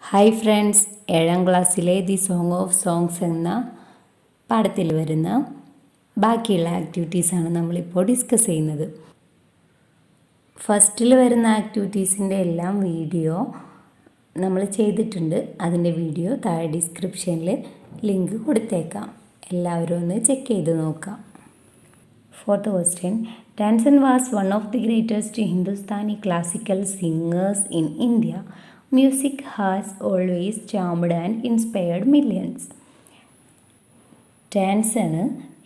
Hi friends, 7ാം ക്ലാസ്സിലെ the song of songs എന്ന പാഠത്തിൽ വരുന്ന ബാക്കിയുള്ള ആക്ടിവിറ്റീസാണ് നമ്മളിപ്പോൾ ഡിസ്കസ് ചെയ്യുന്നത്. ഫസ്റ്റിൽ വരുന്ന ആക്ടിവിറ്റീസിൻ്റെ എല്ലാം വീഡിയോ നമ്മൾ ചെയ്തിട്ടുണ്ട്. അതിൻ്റെ വീഡിയോ താഴെ ഡിസ്ക്രിപ്ഷനിൽ ലിങ്ക് കൊടുത്തേക്കാം. എല്ലാവരും ഒന്ന് ചെക്ക് ചെയ്ത് നോക്കാം. Fourth question. Tansen was one of the greatest Hindustani classical singers in India. Music has always charmed and inspired millions. ടാൻസൺ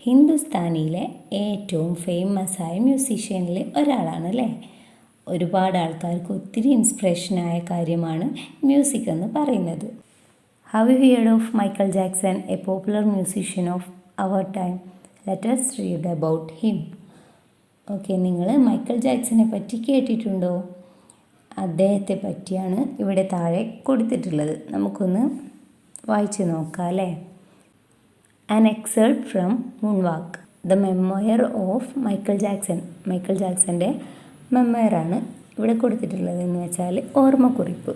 ഹിന്ദുസ്ഥാനിയിലെ ഏറ്റവും ഫേമസ് ആയ മ്യൂസീഷ്യനിൽ ഒരാളാണ് അല്ലേ. ഒരുപാട് ആൾക്കാർക്ക് ഒത്തിരി ഇൻസ്പിറേഷനായ കാര്യമാണ് മ്യൂസിക് എന്ന് പറയുന്നത്. Have you heard of Michael Jackson, a popular musician of our time? Let us read about him. Okay, നിങ്ങൾ മൈക്കൽ ജാക്സനെ പറ്റി കേട്ടിട്ടുണ്ടോ? അദ്ദേഹത്തെ പറ്റിയാണ് ഇവിടെ താഴെ കൊടുത്തിട്ടുള്ളത്. നമുക്കൊന്ന് വായിച്ച് നോക്കാം അല്ലേ. An excerpt from Moonwalk, the memoir of Michael Jackson. Michael ജാക്സൻ്റെ മെമ്മോയറാണ് ഇവിടെ കൊടുത്തിട്ടുള്ളത് എന്ന് വെച്ചാൽ ഓർമ്മക്കുറിപ്പ്.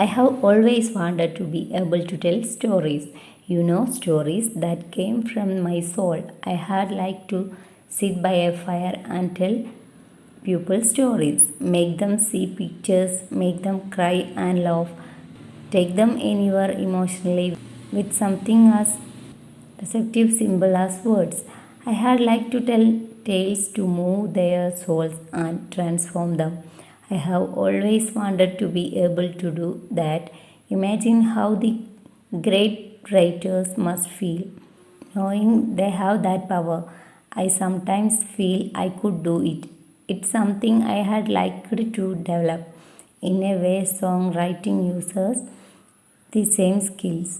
I have always wanted to be able to tell stories. You know, stories that came from my soul. I had liked to sit by a fire and tell people stories, make them see pictures, make them cry and laugh, take them anywhere emotionally with something as receptive simple as words. I had liked to tell tales to move their souls and transform them. I have always wanted to be able to do that. Imagine how the great writers must feel, knowing they have that power. I sometimes feel I could do it. It's something I had liked to develop. In a way, songwriting uses the same skills,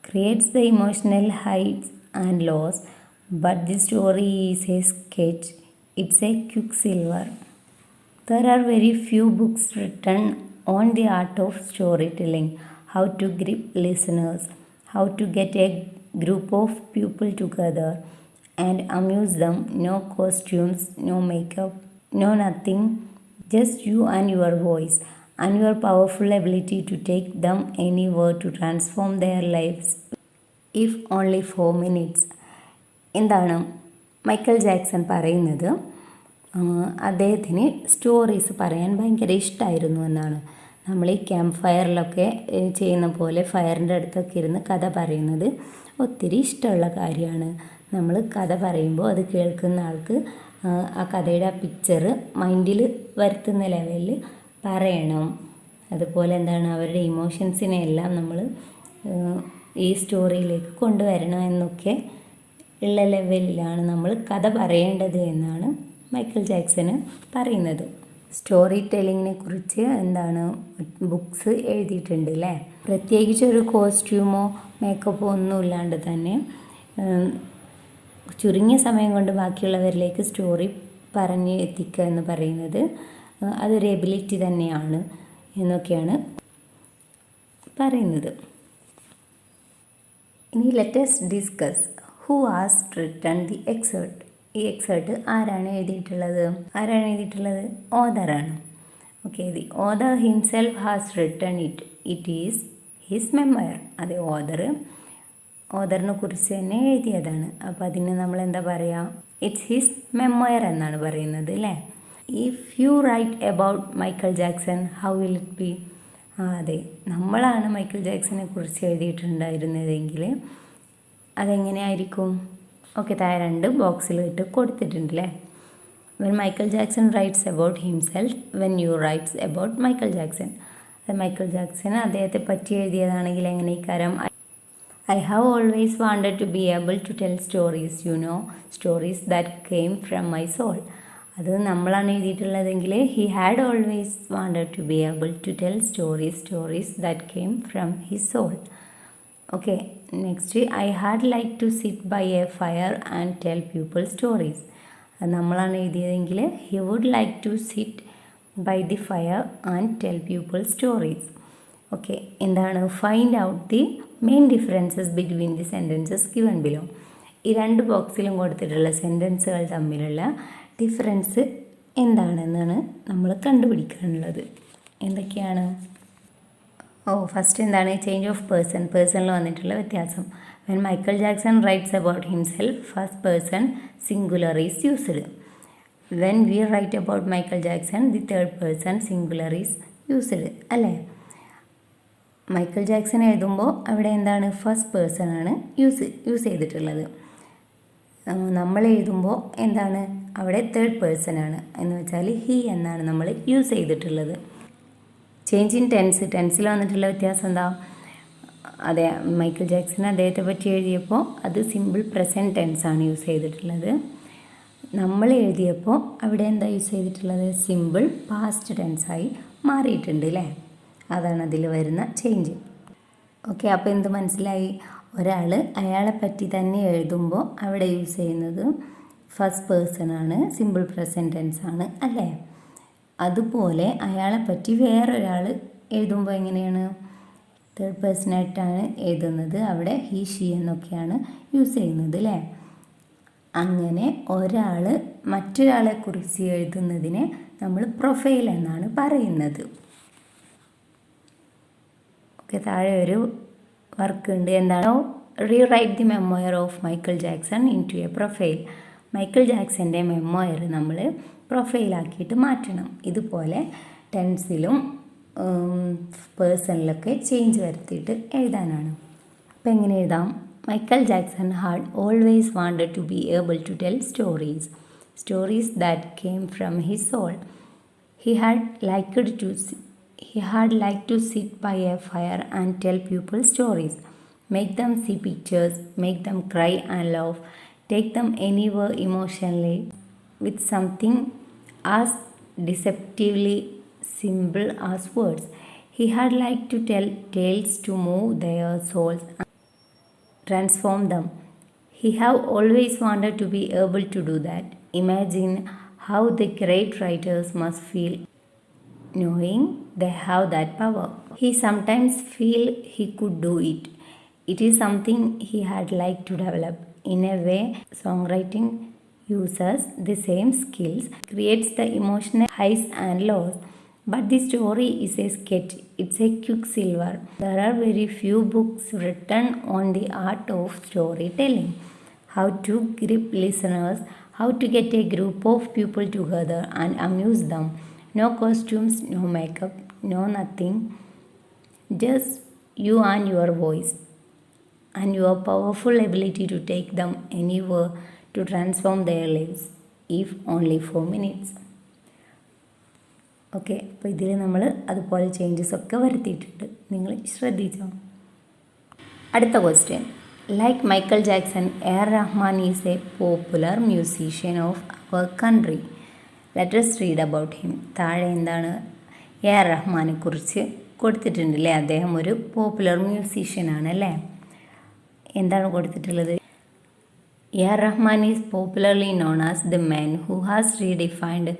creates the emotional highs and lows, but the story is a sketch. It's a quicksilver. There are very few books written on the art of storytelling, how to grip listeners, how to get a group of people together and amuse them. No costumes, no makeup, no nothing, just you and your voice and your powerful ability to take them anywhere to transform their lives, if only for minutes. എന്താണ് Michael Jackson പറയുന്നത്? അദ്ദേഹത്തിന് stories പറയാൻ ഭയങ്കര ഇഷ്ടമായിരുന്നു എന്നാണ്. നമ്മൾ ഈ camp ഫയറിലൊക്കെ ചെയ്യുന്ന പോലെ ഫയറിൻ്റെ അടുത്തൊക്കെ ഇരുന്ന് കഥ പറയുന്നത് ഒത്തിരി ഇഷ്ടമുള്ള കാര്യമാണ്. നമ്മൾ കഥ പറയുമ്പോൾ അത് കേൾക്കുന്ന ആൾക്ക് ആ കഥയുടെ ആ പിക്ചർ മൈൻഡിൽ വരുത്തുന്ന ലെവലിൽ പറയണം. അതുപോലെ എന്താണ് അവരുടെ ഇമോഷൻസിനെ എല്ലാം നമ്മൾ ഈ സ്റ്റോറിയിലേക്ക് കൊണ്ടുവരണം എന്നൊക്കെ ഉള്ള ലെവലിലാണ് നമ്മൾ കഥ പറയേണ്ടത് എന്നാണ് മൈക്കൽ ജാക്സന് പറയുന്നത്. സ്റ്റോറി ടെല്ലിങ്ങിനെ കുറിച്ച് എന്താണ് ബുക്സ് എഴുതിയിട്ടുണ്ട് അല്ലേ. പ്രത്യേകിച്ച് ഒരു കോസ്റ്റ്യൂമോ മേക്കപ്പോ ഒന്നും ഇല്ലാണ്ട് തന്നെ ചുരുങ്ങിയ സമയം കൊണ്ട് ബാക്കിയുള്ളവരിലേക്ക് സ്റ്റോറി പറഞ്ഞ് എത്തിക്കുക എന്ന് പറയുന്നത് അതൊരു എബിലിറ്റി തന്നെയാണ് എന്നൊക്കെയാണ് പറയുന്നത്. ഇനി let us discuss who has written the excerpt. ഈ എക്സെർട്ട് ആരാണ് എഴുതിയിട്ടുള്ളത്? ഓഥറാണ്. Okay, the author himself has written it. It is his memoir. അതെ, ഓഥറിനെ കുറിച്ച് തന്നെ എഴുതിയതാണ്. അപ്പോൾ അതിന് നമ്മൾ എന്താ പറയുക? ഇറ്റ്സ് ഹിസ് മെമ്മോയർ എന്നാണ് പറയുന്നത് അല്ലേ. If you write about Michael Jackson, how will it be? അതെ, നമ്മളാണ് മൈക്കൽ ജാക്സനെ കുറിച്ച് എഴുതിയിട്ടുണ്ടായിരുന്നതെങ്കിൽ അതെങ്ങനെയായിരിക്കും? ഓക്കെ, താഴെ 2 ബോക്സിൽ ഇട്ട് കൊടുത്തിട്ടുണ്ടല്ലേ. When Michael Jackson writes about himself, when you writes about Michael Jackson. അത് മൈക്കൽ ജാക്സൺ അദ്ദേഹത്തെ പറ്റി എഴുതിയതാണെങ്കിൽ എങ്ങനെയൊക്കെ? I have always wanted to be able to tell stories, you know, stories that came from my soul. അത് നമ്മളാണ് എഴുതിയിട്ടുള്ളതെങ്കിൽ he had always wanted to be able to tell stories that came from his soul. Okay, next, I had liked to sit by a fire and tell people stories. അത് നമ്മളാണ് എഴുതിയതെങ്കിൽ he would like to sit by the fire and tell people stories. Okay, എന്താണ്? Find out the main differences between the sentences given below. ഈ 2 ബോക്സിലും കൊടുത്തിട്ടുള്ള സെൻറ്റൻസുകൾ തമ്മിലുള്ള difference എന്താണെന്നാണ് നമ്മൾ കണ്ടുപിടിക്കാനുള്ളത്. എന്തൊക്കെയാണ്? ഫസ്റ്റ് എന്താണ് ചേഞ്ച് ഓഫ് പേഴ്സണിൽ വന്നിട്ടുള്ള വ്യത്യാസം. When Michael Jackson writes about himself first person singular is used. When we write about Michael Jackson the third person singular is used അല്ലേ. മൈക്കിൾ ജാക്സൺ എഴുതുമ്പോൾ അവിടെ എന്താണ് ഫസ്റ്റ് പേഴ്സൺ ആണ് യൂസ് ചെയ്തിട്ടുള്ളത്. നമ്മൾ എഴുതുമ്പോൾ എന്താണ് അവിടെ തേർഡ് പേഴ്സൺ ആണ്, എന്ന് വെച്ചാൽ ഹി എന്നാണ് നമ്മൾ യൂസ് ചെയ്തിട്ടുള്ളത്. ചേഞ്ച് ഇൻ ടെൻസിൽ വന്നിട്ടുള്ള വ്യത്യാസം എന്താ? അതെ, മൈക്കിൾ ജാക്സൺ അദ്ദേഹത്തെ പറ്റി എഴുതിയപ്പോൾ അത് സിമ്പിൾ പ്രസൻറ്റ് ടെൻസ് ആണ് യൂസ് ചെയ്തിട്ടുള്ളത്. നമ്മൾ എഴുതിയപ്പോൾ അവിടെ എന്താ യൂസ് ചെയ്തിട്ടുള്ളത്? സിമ്പിൾ പാസ്റ്റ് ടെൻസായി മാറിയിട്ടുണ്ട് അല്ലേ. അതാണ് അതിൽ വരുന്ന ചേഞ്ച്. ഓക്കെ, അപ്പോൾ എന്ത് മനസ്സിലായി? ഒരാൾ അയാളെ പറ്റി തന്നെ എഴുതുമ്പോൾ അവിടെ യൂസ് ചെയ്യുന്നത് ഫസ്റ്റ് പേഴ്സൺ ആണ്, സിമ്പിൾ പ്രസൻറ്റ് ടെൻസ് ആണ് അല്ലേ. അതുപോലെ അയാളെ പറ്റി വേറൊരാൾ എഴുതുമ്പോൾ എങ്ങനെയാണ്? തേർഡ് പേഴ്സണായിട്ടാണ് എഴുതുന്നത്, അവിടെ ഹി ഷീ എന്നൊക്കെയാണ് യൂസ് ചെയ്യുന്നത് അല്ലേ. അങ്ങനെ ഒരാൾ മറ്റൊരാളെ കുറിച്ച് എഴുതുന്നതിനെ നമ്മൾ പ്രൊഫൈൽ എന്നാണ് പറയുന്നത്. ഓക്കെ, താഴെ ഒരു വർക്ക് ഉണ്ട്. എന്താണോ? Rewrite the memoir of Michael Jackson into a profile. Michael ജാക്സൻ്റെ മെമ്മോയർ നമ്മൾ പ്രൊഫൈലാക്കിയിട്ട് മാറ്റണം. ഇതുപോലെ ടെൻസിലും പേഴ്സണിലൊക്കെ ചേഞ്ച് വരുത്തിയിട്ട് എഴുതാനാണ്. അപ്പോൾ എങ്ങനെ എഴുതാം? Michael Jackson had always wanted to be able to tell stories that came from his soul. He had liked to sit by a fire and tell people stories, make them see pictures, make them cry and laugh, take them anywhere emotionally with something as deceptively simple as words. He had liked to tell tales to move their souls and transform them. He have always wanted to be able to do that. Imagine how the great writers must feel knowing they have that power. He sometimes feel he could do it. It is something he had liked to develop. In a way, songwriting uses the same skills, creates the emotional highs and lows. But the story is a sketch, it's a quicksilver. There are very few books written on the art of storytelling. How to grip listeners, how to get a group of people together and amuse them. No costumes, no makeup, no nothing. Just you and your voice and your powerful ability to take them anywhere to transform their lives, if only for minutes. Okay, അപ്പോൾ ഇതിൽ നമ്മൾ അതുപോലെ changes ഒക്കെ വരുത്തിയിട്ടുണ്ട്. നിങ്ങൾ ശ്രദ്ധിച്ചോ? അടുത്ത question. Like Michael Jackson, A.R. Rahman is a popular musician of our country. Let us read about him. താഴെ എന്താണ് A.R. റഹ്മാനെ കുറിച്ച് കൊടുത്തിട്ടുണ്ടല്ലേ. അദ്ദേഹം ഒരു പോപ്പുലർ മ്യൂസീഷ്യനാണ് അല്ലേ. എന്താണ് കൊടുത്തിട്ടുള്ളത്? A.R. Rahman is popularly known as the man who has redefined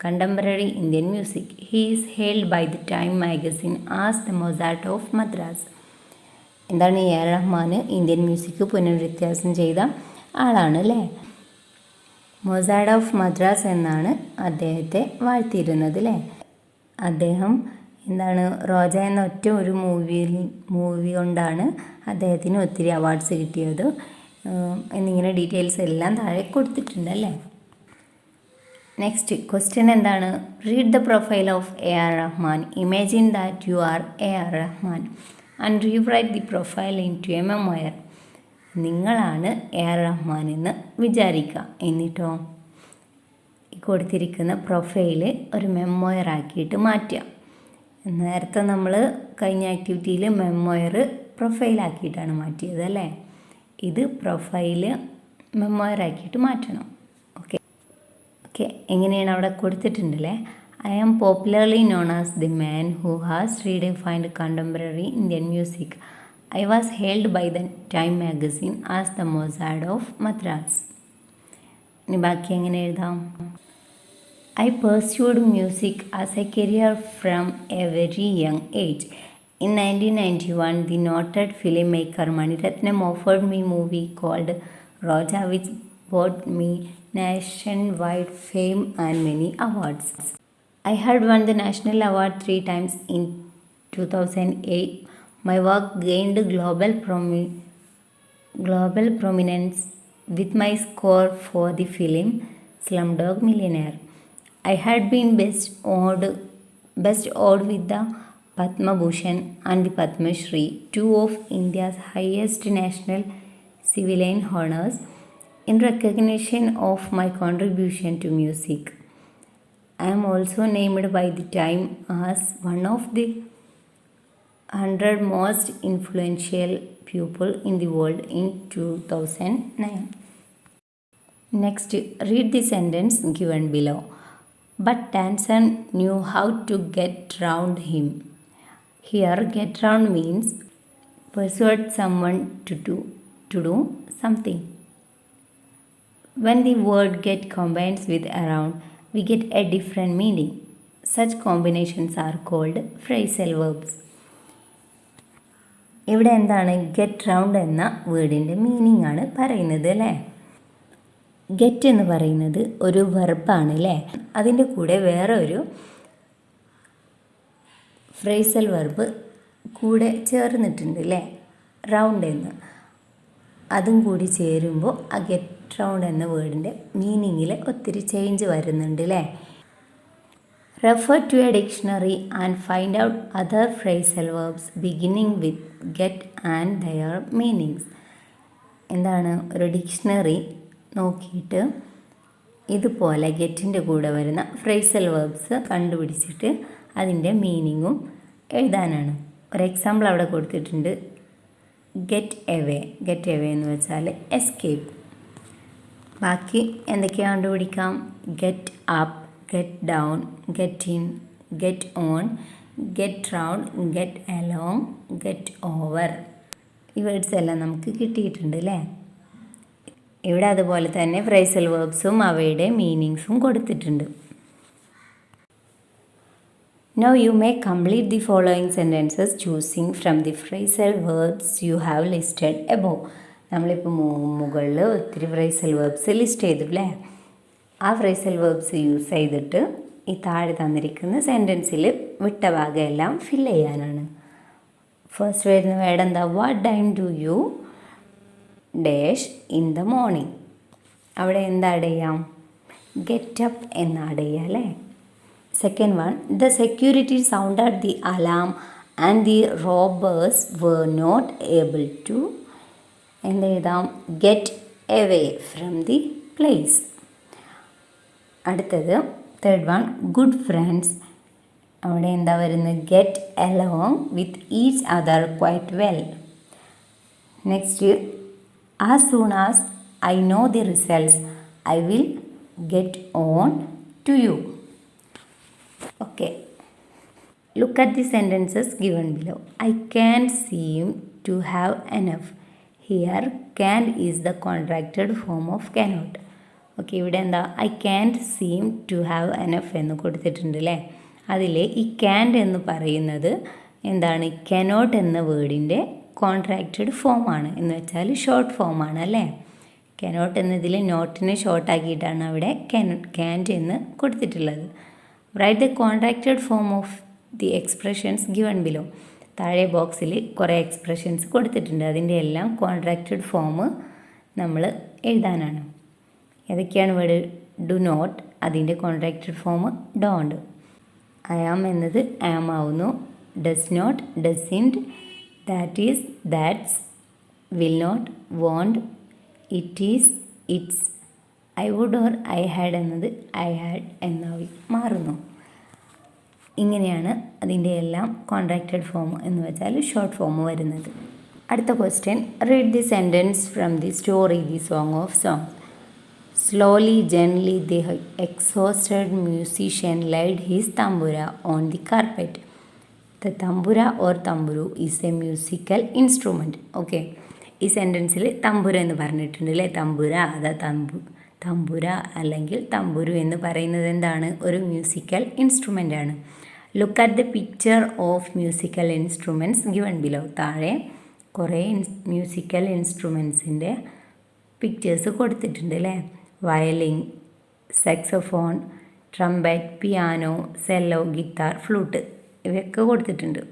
contemporary Indian music. He is hailed by the Time magazine as the Mozart of Madras. എന്താണ്? A.R. റഹ്മാൻ ഇന്ത്യൻ മ്യൂസിക് പുനർവ്യത്യാസം ചെയ്ത ആളാണ് അല്ലേ. മൊസാർട്ട് ഓഫ് മദ്രാസ് എന്നാണ് അദ്ദേഹത്തെ വാഴ്ത്തിയിരുന്നത് അല്ലേ. അദ്ദേഹം എന്താണ് റോജ എന്ന ഒറ്റ ഒരു മൂവി കൊണ്ടാണ് അദ്ദേഹത്തിന് ഒത്തിരി അവാർഡ്സ് കിട്ടിയത് എന്നിങ്ങനെ ഡീറ്റെയിൽസ് എല്ലാം താഴെ കൊടുത്തിട്ടുണ്ട് അല്ലേ. നെക്സ്റ്റ് ക്വസ്റ്റ്യൻ എന്താണ്? Read the profile of A.R. Rahman. Imagine that you are A.R. Rahman and rewrite the profile into a memoir. നിങ്ങളാണ് A.R. റഹ്മാൻ എന്ന് വിചാരിക്കുക. എന്നിട്ടോ ഈ കൊടുത്തിരിക്കുന്ന പ്രൊഫൈല് ഒരു മെമ്മോയർ ആക്കിയിട്ട് മാറ്റുക. നേരത്തെ നമ്മൾ കഴിഞ്ഞ ആക്ടിവിറ്റിയിൽ മെമ്മോയർ പ്രൊഫൈലാക്കിയിട്ടാണ് മാറ്റിയത് അല്ലേ. ഇത് പ്രൊഫൈല് മെമ്മോയർ ആക്കിയിട്ട് മാറ്റണം. ഓക്കെ ഓക്കെ എങ്ങനെയാണ് അവിടെ കൊടുത്തിട്ടുണ്ടല്ലേ. I am popularly known as the man who has redefined contemporary Indian music. I was hailed by the Time magazine as the Mozart of Madras. ഇനി ബാക്കി എങ്ങനെ എഴുതാം? I pursued music as a career from a very young age. In 1991, the noted filmmaker Mani Ratnam offered me a movie called Roja, which brought me nationwide fame and many awards. I had won the national award 3 times in 2008, my work gained global prominence with my score for the film Slumdog Millionaire. I had been best awed with the Padma Bhushan and the Padma Shri, two of India's highest national civilian honors, in recognition of my contribution to music. I am also named by the Time as one of the 100 most influential people in the world in 2009. Next, read the sentence given below. But Tansen knew how to get round him. Here, get round means persuade someone to do something. When the word get combines with around, we get a different meaning. Such combinations are called phrasal verbs. ഇവിടെ എന്താണ് get round എന്ന വേർഡിൻ്റെ meaning ആണ് പറയുന്നത് അല്ലേ. Get എന്ന് പറയുന്നത് ഒരു വെർബാണ് അല്ലേ. അതിൻ്റെ കൂടെ വേറെ ഒരു ഫ്രേസൽ വെർബ് കൂടെ ചേർന്നിട്ടുണ്ട് അല്ലേ, റൗണ്ട് എന്ന്. അതും കൂടി ചേരുമ്പോൾ ആ ഗെറ്റ് റൗണ്ട് എന്ന വേർഡിൻ്റെ മീനിങ്ങിൽ ഒത്തിരി ചേഞ്ച് വരുന്നുണ്ട് അല്ലേ. Refer to a dictionary and find out other phrasal verbs beginning with get and their meanings. എന്താണ്, ഒരു ഡിക്ഷണറി നോക്കിയിട്ട് ഇതുപോലെ ഗെറ്റിൻ്റെ കൂടെ വരുന്ന ഫ്രേസൽ വെർബ്സ് കണ്ടുപിടിച്ചിട്ട് അതിൻ്റെ മീനിങ്ങും എഴുതാനാണ്. ഒരു എക്സാമ്പിൾ അവിടെ കൊടുത്തിട്ടുണ്ട്. ഗെറ്റ് എവേ എന്ന് വെച്ചാൽ എസ്കേപ്പ്. ബാക്കി എന്തൊക്കെയാണ് കണ്ടുപിടിക്കാം? Get up, get down, get in, get on, get round, get along, get over. ഈ വേർഡ്സ് എല്ലാം നമുക്ക് കിട്ടിയിട്ടുണ്ട് അല്ലേ. ഇവിടെ അതുപോലെ തന്നെ ഫ്രേസൽ വേർബ്സും അവയുടെ മീനിങ്സും കൊടുത്തിട്ടുണ്ട്. Now you may complete the following sentences choosing from the phrasal verbs you have listed above. നമ്മളിപ്പോൾ മുകളിൽ ഒത്തിരി ഫ്രേസൽ വേർബ്സ് ലിസ്റ്റ് ചെയ്തു അല്ലേ. ആ ഫ്രേസൽ വേർബ്സ് യൂസ് ചെയ്തിട്ട് ഈ താഴെ തന്നിരിക്കുന്ന സെൻറ്റൻസിൽ വിട്ട ഭാഗമെല്ലാം ഫില്ല് ചെയ്യാനാണ്. ഫസ്റ്റ് വരുന്ന വേർഡ് എന്താ? What time do you dash in the morning. അവിടെ എന്താ ആഡ് ചെയ്യാം? ഗെറ്റ് അപ്പ് എന്ന് ആഡ് ചെയ്യാം അല്ലേ. Second one, the security sounded the alarm and the robbers were not able to എന്ത് എഴുതാം? Get away from the place. അടുത്തത് third one, good friends. അവിടെ എന്താ വരുന്നത്? Get along with each other quite well. Next, as soon as I know the results, I will get on to you. Okay. Look at the sentences given below. I can't seem to have enough. Here, can't is the contracted form of cannot. Okay, ഇവിടെ എന്താ? I can't seem to have enough എന്ന് കൊടുത്തിട്ടുണ്ട് അല്ലേ. അതിൽ ഈ can't എന്ന് പറയുന്നത് എന്താണ്? cannot എന്ന വേർഡിൻ്റെ കോൺട്രാക്റ്റഡ് ഫോമാണ്, എന്ന് വെച്ചാൽ ഷോർട്ട് ഫോമാണ് അല്ലേ. കനോട്ട് എന്നതിൽ നോട്ടിനെ ഷോർട്ടാക്കിയിട്ടാണ് അവിടെ ക്യാൻറ്റ് എന്ന് കൊടുത്തിട്ടുള്ളത്. Write the contracted form of the expressions given below. താഴെ ബോക്സിൽ കുറേ എക്സ്പ്രഷൻസ് കൊടുത്തിട്ടുണ്ട്. അതിൻ്റെ എല്ലാം കോൺട്രാക്റ്റഡ് ഫോം നമ്മൾ എഴുതാനാണ്. ഏതൊക്കെയാണ് വേർഡ്? ഡു നോട്ട്, അതിൻ്റെ contracted form don't. I am എന്നത് ആം ആവുന്നു. Does not, doesn't. that is, that's. will not, won't. it is, it's. I would or I had എന്നത് I had എന്നായി മാറുന്നു. ഇങ്ങനെയാണ് അതിൻ്റെ എല്ലാം കോൺട്രാക്റ്റഡ് ഫോം എന്ന് വെച്ചാൽ ഷോർട്ട് ഫോം വരുന്നത്. അടുത്ത question, read the sentence from the story the song of songs. Slowly, gently, the exhausted musician laid his tambura on the carpet. The tambura or tamburu is a musical instrument. Okay, ഈ സെൻറ്റൻസിൽ തമ്പുര എന്ന് പറഞ്ഞിട്ടുണ്ട് അല്ലേ. തമ്പുര അതാ തമ്പുര അല്ലെങ്കിൽ തമ്പുരു എന്ന് പറയുന്നത് എന്താണ്? ഒരു മ്യൂസിക്കൽ ഇൻസ്ട്രുമെൻ്റ് ആണ്. Look at the picture of musical instruments given below. താഴെ കുറേ മ്യൂസിക്കൽ ഇൻസ്ട്രുമെൻസിൻ്റെ പിക്ചേഴ്സ് കൊടുത്തിട്ടുണ്ട് അല്ലേ. Violin, saxophone, trumpet, piano, Cello, guitar, flute ഇവയൊക്കെ കൊടുത്തിട്ടുണ്ട്.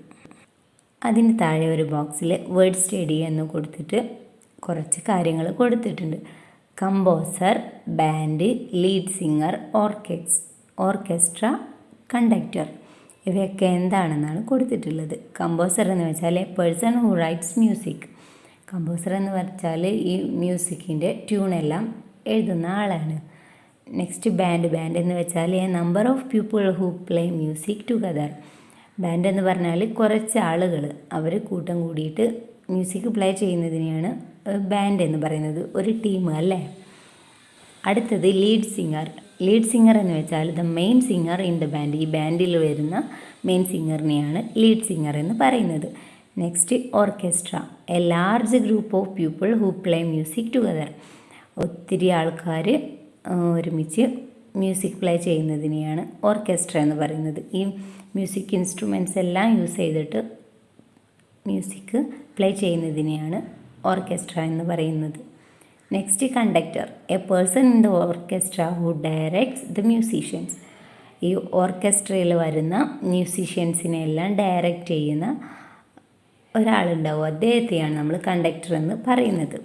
അതിന് താഴെ ഒരു ബോക്സിൽ വേർഡ് സ്റ്റഡി എന്ന് കൊടുത്തിട്ട് കുറച്ച് കാര്യങ്ങൾ കൊടുത്തിട്ടുണ്ട്. Composer, band, lead singer, orchestra, conductor ഇവയൊക്കെ എന്താണെന്നാണ് കൊടുത്തിട്ടുള്ളത്. കമ്പോസർ എന്ന് വെച്ചാൽ A person who rights music. Composer എന്ന് വെച്ചാൽ ഈ മ്യൂസിക്കിൻ്റെ ട്യൂണെല്ലാം എഴുതുന്ന ആളാണ്. നെക്സ്റ്റ് ബാൻഡ് എന്ന് വെച്ചാൽ A number of people who play music together. Band എന്ന് പറഞ്ഞാൽ കുറച്ച് ആളുകൾ അവർ കൂട്ടം കൂടിയിട്ട് മ്യൂസിക് പ്ലേ ചെയ്യുന്നതിനെയാണ് ബാൻഡ് എന്ന് പറയുന്നത്, ഒരു ടീം അല്ലേ. അടുത്തത് ലീഡ് സിംഗർ എന്ന് വെച്ചാൽ the main singer in the band. ഈ ബാൻഡിൽ വരുന്ന മെയിൻ സിംഗറിനെയാണ് ലീഡ് സിംഗർ എന്ന് പറയുന്നത്. Next orchestra, A large group of people who play music together. ഒത്തിരി ആൾക്കാർ ഒരുമിച്ച് മ്യൂസിക് പ്ലേ ചെയ്യുന്നതിനെയാണ് ഓർക്കസ്ട്ര എന്ന് പറയുന്നത്. ഈ മ്യൂസിക് ഇൻസ്ട്രുമെൻറ്റ്സ് എല്ലാം യൂസ് ചെയ്തിട്ട് മ്യൂസിക് പ്ലേ ചെയ്യുന്നതിനെയാണ് ഓർക്കസ്ട്ര എന്ന് പറയുന്നത്. Next conductor, A person in the orchestra who directs the musicians. ഈ ഓർക്കസ്ട്രയിൽ വരുന്ന മ്യൂസീഷ്യൻസിനെ എല്ലാം ഡയറക്റ്റ് ചെയ്യുന്ന ഒരാളുണ്ടാവും, അദ്ദേഹത്തെയാണ് നമ്മൾ കണ്ടക്ടർ എന്ന് പറയുന്നത്.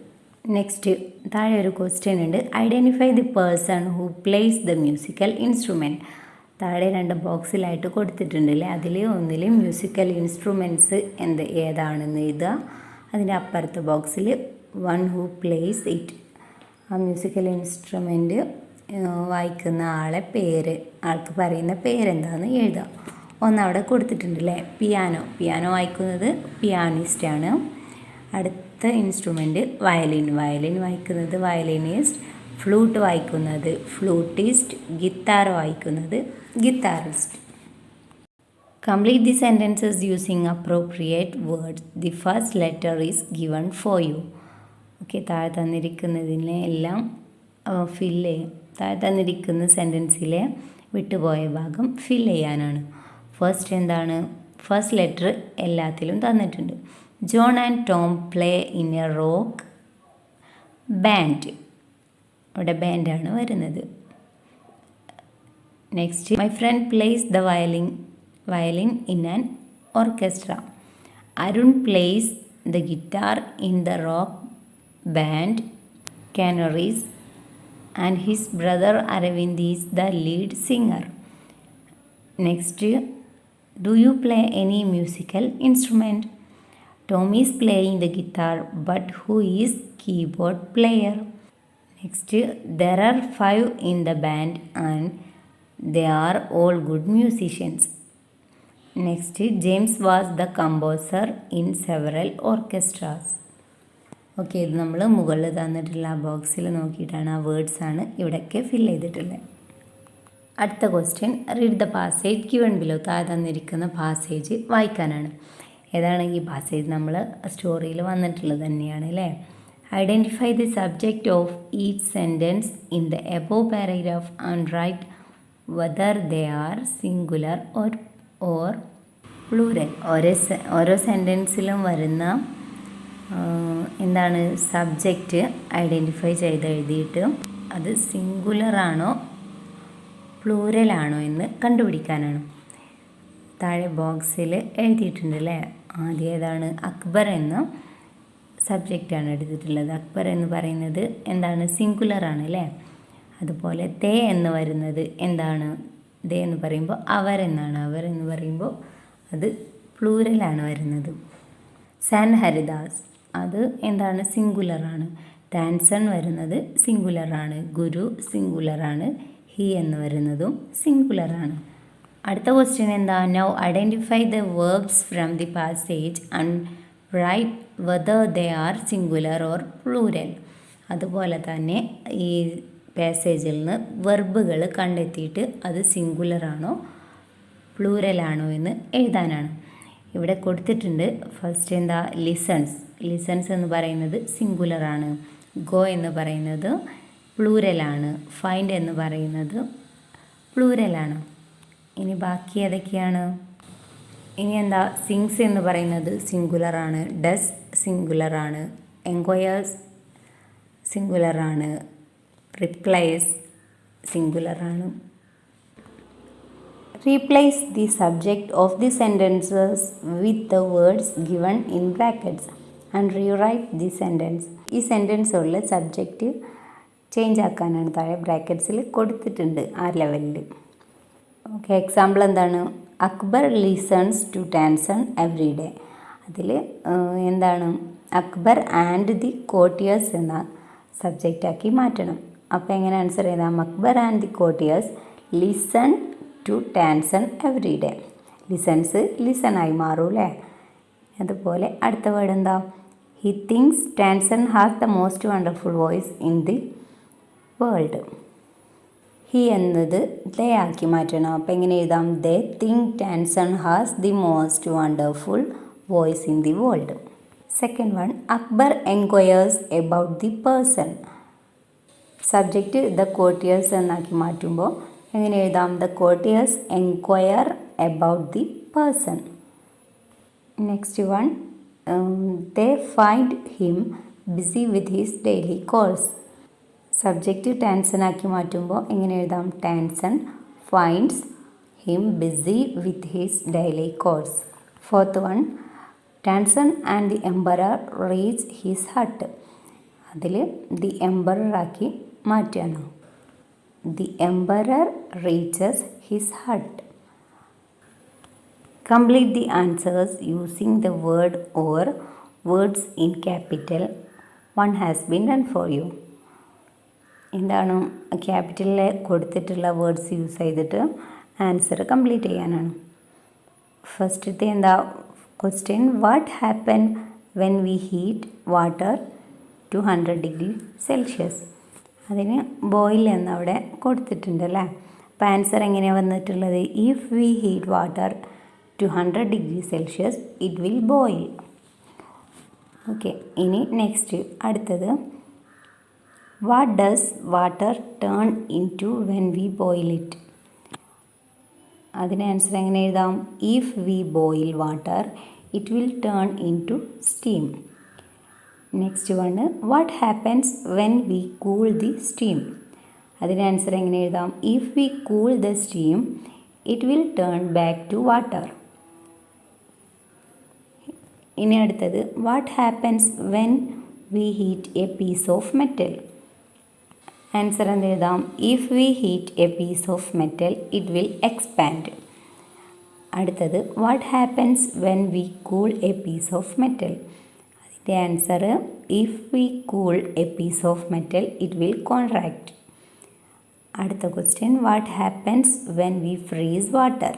നെക്സ്റ്റ് താഴെ ഒരു ക്വസ്റ്റ്യൻ ഉണ്ട്. Identify the person who place the musical instrument. താഴെ 2 ബോക്സിലായിട്ട് കൊടുത്തിട്ടുണ്ടല്ലേ, അതിൽ ഒന്നിൽ മ്യൂസിക്കൽ ഇൻസ്ട്രുമെൻറ്റ്സ് ഏതാണെന്ന് എഴുതുക. അതിൻ്റെ അപ്പുറത്തെ ബോക്സിൽ വൺ ഹു പ്ലേസ് ഇറ്റ്. ആ മ്യൂസിക്കൽ ഇൻസ്ട്രുമെൻറ്റ് വായിക്കുന്ന ആൾക്ക് പറയുന്ന പേരെന്താണെന്ന് എഴുതുക. ഒന്നവിടെ കൊടുത്തിട്ടുണ്ടല്ലേ, പിയാനോ വായിക്കുന്നത് പിയാനിസ്റ്റാണ്. അടുത്ത ഇൻസ്ട്രുമെൻറ്റ് വയലിൻ വായിക്കുന്നത് വയലിനിസ്റ്റ്. ഫ്ലൂട്ട് വായിക്കുന്നത് ഫ്ലൂട്ടിസ്റ്റ്. ഗിത്താർ വായിക്കുന്നത് guitarist. Complete the sentences using appropriate words. The first letter is given for you. Okay, താഴെ തന്നിരിക്കുന്നതിനെ എല്ലാം ഫില്ല് ചെയ്യും. താഴെ തന്നിരിക്കുന്ന സെൻറ്റൻസിലെ വിട്ടുപോയ ഭാഗം ഫില്ല് ചെയ്യാനാണ്. ഫസ്റ്റ് എന്താണ്? ഫസ്റ്റ് ലെറ്റർ എല്ലാത്തിലും തന്നിട്ടുണ്ട്. John and Tom play in A rock band. അവിടെ ബാൻഡാണ് വരുന്നത്. Next, my friend place the violin in an orchestra. Arun place the guitar in the rock band Canaries, and his brother Aravind is the lead singer. Next, do you play any musical instrument? Tom is playing the guitar, but who is keyboard player? Next, there are 5 in the band and they are all good musicians. Next, James was the composer in several orchestras. Okay, ഇത് നമ്മൾ മുകളിൽ തന്നിട്ടുള്ള ആ ബോക്സിൽ നോക്കിയിട്ടാണ് ആ വേർഡ്സാണ് ഇവിടെയൊക്കെ fill ചെയ്തിട്ടുള്ളത്. അടുത്ത question, read the passage given below. താഴെ തന്നിരിക്കുന്ന പാസേജ് വായിക്കാനാണ്. ഏതാണ് ഈ പാസേജ്? നമ്മൾ സ്റ്റോറിയിൽ വന്നിട്ടുള്ളത് തന്നെയാണ് അല്ലേ. Identify the subject of each sentence in the above paragraph and write whether they are singular or plural. ഓരോ സെൻറ്റൻസിലും വരുന്ന എന്താണ് സബ്ജക്റ്റ് ഐഡൻറ്റിഫൈ എഴുതിയിട്ട് അത് സിംഗുലറാണോ പ്ലൂരലാണോ എന്ന് കണ്ടുപിടിക്കാനാണ്. താഴെ ബോക്സിൽ എഴുതിയിട്ടുണ്ട് അല്ലേ. ആദ്യം ഏതാണ്? അക്ബർ എന്ന സബ്ജക്റ്റാണ് എടുത്തിട്ടുള്ളത്. അക്ബർ എന്ന് പറയുന്നത് എന്താണ്? സിംഗുലറാണ് അല്ലേ. അതുപോലെ തേ എന്ന് വരുന്നത് എന്താണ്? ദേ എന്ന് പറയുമ്പോൾ അവരെന്നാണ്. അവരെന്ന് പറയുമ്പോൾ അത് പ്ലൂരലാണ് വരുന്നത്. സാൻ ഹരിദാസ്, അത് എന്താണ്? സിംഗുലറാണ്. ടാൻസൺ വരുന്നത് സിംഗുലറാണ്. ഗുരു സിംഗുലറാണ്. ഹി എന്ന് വരുന്നതും സിംഗുലറാണ്. അടുത്ത ക്വസ്റ്റ്യൻ എന്താ? Now identify the verbs from the passage and write whether they are singular or plural. അതുപോലെ തന്നെ ഈ പാസേജിൽ നിന്ന് വെർബുകൾ കണ്ടെത്തിയിട്ട് അത് സിംഗുലറാണോ പ്ലൂരലാണോ എന്ന് എഴുതാനാണ്. ഇവിടെ കൊടുത്തിട്ടുണ്ട്. ഫസ്റ്റ് എന്താ? ലിസൺസ് എന്ന് പറയുന്നത് സിംഗുലറാണ്. ഗോ എന്ന് പറയുന്നത് പ്ലൂരലാണ്. ഫൈൻഡ് എന്ന് പറയുന്നത് പ്ലൂരലാണ്. ഇനി ബാക്കി ഏതൊക്കെയാണ്? ഇനി എന്താ? സിങ്സ് എന്ന് പറയുന്നത് സിംഗുലറാണ്. ഡസ് സിംഗുലറാണ്. എൻക്വയേഴ്സ് സിംഗുലറാണ്. റിപ്ലൈസ് സിംഗുലറാണ്. Replace the subject of the sentences with the words given in brackets and rewrite the sentence. ഈ സെൻറ്റൻസ് ഉള്ള സബ്ജക്റ്റ് ചേഞ്ച് ആക്കാനാണ് താഴെ ബ്രാക്കറ്റ്സിൽ കൊടുത്തിട്ടുണ്ട് ആ ലെവലിൽ. ഓക്കെ, എക്സാമ്പിൾ എന്താണ്? Akbar listens to Tansen every day. അതിൽ എന്താണ്? അക്ബർ ആൻഡ് ദി കോർട്ടിയേഴ്സ് എന്ന സബ്ജക്റ്റാക്കി മാറ്റണം. അപ്പോൾ എങ്ങനെ ആൻസർ ചെയ്താൽ Akbar and the courtiers listen to Tansen every day. Listens ലിസണായി മാറും അല്ലേ? അതുപോലെ അടുത്ത വേർഡ് എന്താ? He thinks Tansen has the most wonderful voice in the world. He എന്നത് ദേ ആക്കി മാറ്റണം. അപ്പോൾ എങ്ങനെ എഴുതാം? They think Tansen has the most wonderful voice in the world. Second one, Akbar enquires about the person. Subject the courtiers എന്നാക്കി മാറ്റുമ്പോൾ എങ്ങനെ എഴുതാം? The courtiers enquire about the person. Next one, they find him busy with his daily course. Subject Tansen ആക്കി മാറ്റുമ്പോൾ എങ്ങനെ എഴുതാം? Tansen finds him busy with his daily course. Fourth one, Tansen and the emperor reach his hut. അതിൽ the emperor ആക്കി മാറ്റുകയാണ്. The emperor reaches his hut. Complete the answers using the word or words in capital. One has been done for you. എന്താണ്? ക്യാപിറ്റലിൽ കൊടുത്തിട്ടുള്ള words use ചെയ്തിട്ട് answer complete ചെയ്യാനാണ്. ഫസ്റ്റത്തെ എന്താ question? What happen when we heat water to 100°C? അതിന് boil എന്നവിടെ കൊടുത്തിട്ടുണ്ട് അല്ലേ? അപ്പോൾ ആൻസർ എങ്ങനെയാണ് വന്നിട്ടുള്ളത്? If we heat water to 100°C it will boil. Okay, ഇനി നെക്സ്റ്റ് അടുത്തത്, what does water turn into when we boil it? അതിന് answer എങ്ങനെ എഴുതാം? If we boil water it will turn into steam. Next one, what happens when we cool the steam? അതിന് answer എങ്ങനെ എഴുതാം? If we cool the steam it will turn back to water. ഇനി അടുത്തത്, what happens when we heat a piece of metal? Answer എന്ത് എഴുതാം? If we heat a piece of metal it will expand. അടുത്തത്, what happens when we cool a piece of metal? അതിൻ്റെ answer if we cool a piece of metal it will contract. അടുത്ത question, what happens when we freeze water?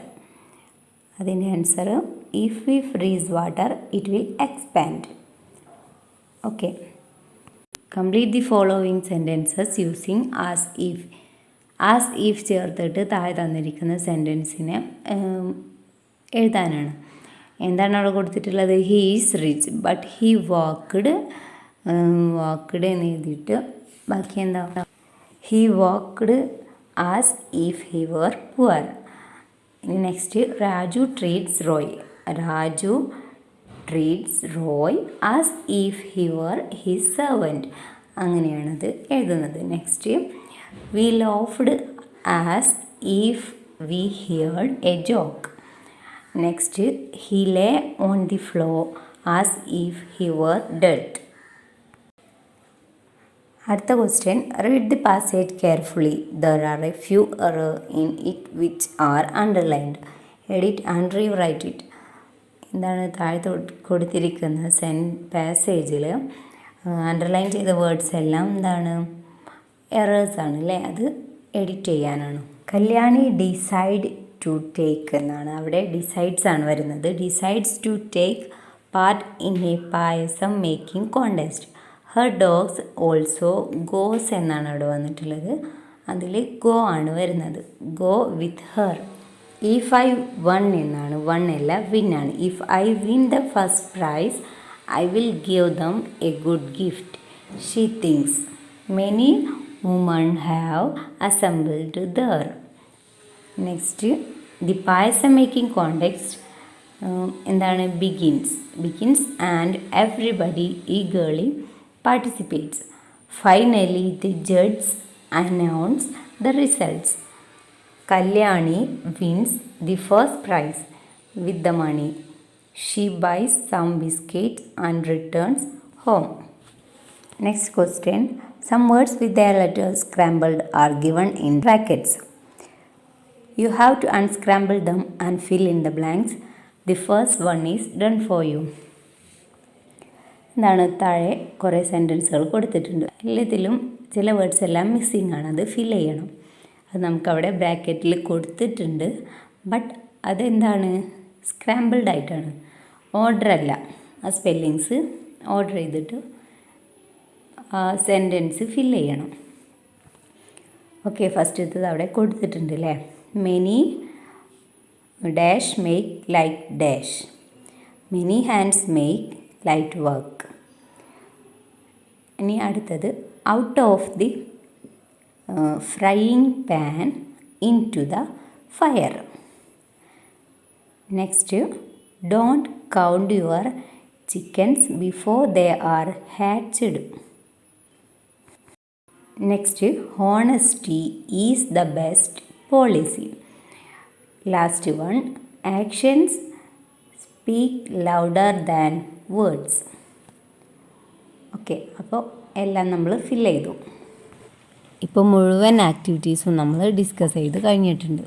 അതിൻ്റെ answer if we freeze water it will expand. Okay, complete the following sentences using as if. As if ചേർത്തിട്ട് താഴെ തന്നിരിക്കുന്ന സെൻറ്റൻസിനെ എഴുതാനാണ്. എന്താണ് അവിടെ കൊടുത്തിട്ടുള്ളത്? He is rich but he walked എന്ന് എഴുതിയിട്ട് ബാക്കി എന്താ? He walked as if he were poor. ഇനി next, Raju treats Roy. Raju treats Roy as if he were his servant. അങ്ങനെയാണത് എഴുതുന്നത്. Next, we laughed as if we heard a joke. Next, he lay on the floor as if he were dead. അടുത്ത question, read the passage carefully. There are a few error in it which are underlined. Edit and rewrite it. എന്താണ് താഴെ കൊടുത്തിരിക്കുന്ന പാസേജിൽ underline ചെയ്ത words എല്ലാം എന്താണ്? എറേഴ്സാണ് അല്ലേ? അത് edit ചെയ്യാനാണ്. കല്യാണി ഡിസൈഡ് ടു ടേക്ക് എന്നാണ് അവിടെ ഡിസൈഡ്സ് ആണ് വരുന്നത്. Decides to take part in a payasam making contest. Her dogs also goes എന്നാണ് അവിടെ വന്നിട്ടുള്ളത്. അതിൽ ഗോ ആണ് വരുന്നത്. Go with her. If I one എന്നാണ്, വൺ അല്ല വിൻ ആണ്. If I win the first prize I will give them a good gift. She thinks. Many women have assembled there. Next, the payasam making context എന്താണ്? Begins and everybody eagerly participates. Finally the judge announce the results. Kalyani wins the first prize with the money. She buys some biscuits and returns home. Next question. Some words with their letters scrambled are given in brackets. You have to unscramble them and fill in the blanks. The first one is done for you. എന്താണ് താഴെ കുറേ സെൻറ്റൻസുകൾ കൊടുത്തിട്ടുണ്ട്. എല്ലാത്തിലും ചില words എല്ലാം missing ആണ്. അത് ഫിൽ ചെയ്യണം. അത് നമുക്കവിടെ ബ്രാക്കറ്റിൽ കൊടുത്തിട്ടുണ്ട്. ബട്ട് അതെന്താണ്, സ്ക്രാമ്പിൾഡ് ആയിട്ടാണ്, ഓർഡർ അല്ല. ആ സ്പെല്ലിങ്സ് ഓർഡർ ചെയ്തിട്ട് ആ സെൻറ്റൻസ് ഫിൽ ചെയ്യണം. ഓക്കെ, ഫസ്റ്റത്തത് അവിടെ കൊടുത്തിട്ടുണ്ട് അല്ലേ. Many dash make light dash. Many hands make light work. ഇനി അടുത്തത് out of the frying pan into the fire. Next, don't count your chickens before they are hatched. Next, honesty is the best policy. Last one, actions speak louder than words. Okay, അപ്പോൾ എല്ലാം നമ്മൾ ഫിൽ ചെയ്തു. ഇപ്പോൾ മുഴുവൻ ആക്ടിവിറ്റീസും നമ്മൾ discuss ചെയ്ത് കഴിഞ്ഞിട്ടുണ്ട്.